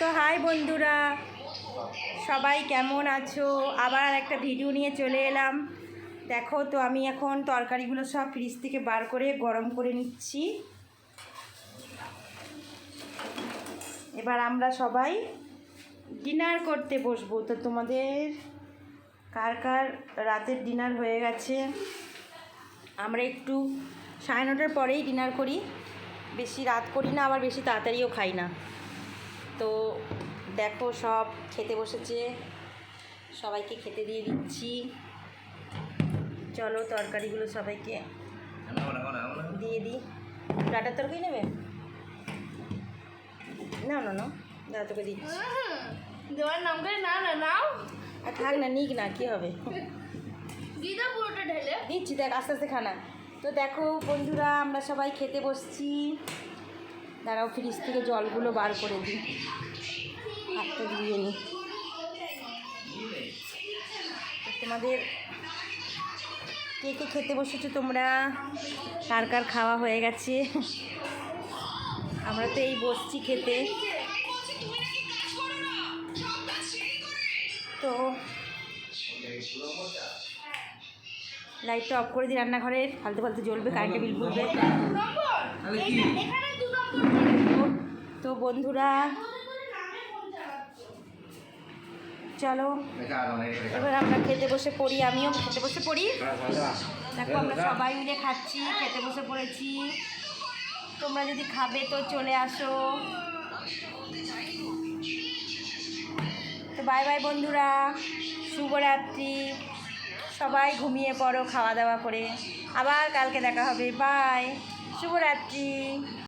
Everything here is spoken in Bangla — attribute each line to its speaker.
Speaker 1: তো হাই বন্ধুরা, সবাই কেমন আছো? আবার একটা ভিডিও নিয়ে চলে এলাম। দেখো তো আমি এখন তরকারিগুলো সব ফ্রিজ থেকে বার করে গরম করে নিচ্ছি। এবার আমরা সবাই ডিনার করতে বসবো। তো তোমাদের কার কার রাতের ডিনার হয়ে গেছে? আমরা একটু 9:30 পরেই ডিনার করি, বেশি রাত করি না, আবার বেশি তাড়াতাড়িও খাই না। তো দেখো সব খেতে বসেছে, সবাইকে খেতে দিয়ে দিচ্ছি। চলো তরকারিগুলো সবাইকে দিয়ে দিই। ডাটার তরকারি নেবে? না না না, দাদা তোকে দিচ্ছি।
Speaker 2: দেওয়ার নাম করে না না নাও,
Speaker 1: আর থাক না, নিক না, কী হবে,
Speaker 2: দিদা পুরোটা ঢেলে
Speaker 1: দিচ্ছি, দেখ আস্তে আস্তে খানা। তো দেখো বন্ধুরা, আমরা সবাই খেতে বসছি। দাঁড়াও, ফ্রিজ থেকে জলগুলো বার করে দিই, হাতটা ধুয়ে নিই। তোমাদের কে কে খেতে বসেছো তোমরা? কার কার খাওয়া হয়ে গেছে? আমরা তো এই বসছি খেতে। তো লাইটটা অফ করে দিই রান্নাঘরের, ফালতু ফালতু জ্বলবে, কারেন্টের বিল পড়বে। তো বন্ধুরা চলো এবার আমরা খেতে বসে পড়ি, আমিও খেতে বসে পড়ি। দেখো আমরা সবাই মিলে খাচ্ছি, খেতে বসে পড়েছি। তোমরা যদি খাবে তো চলে আসো। তো বাই বাই বন্ধুরা, শুভরাত্রি। সবাই ঘুমিয়ে পড়ো খাওয়া দাওয়া করে, আবার কালকে দেখা হবে। বাই, শুভরাত্রি।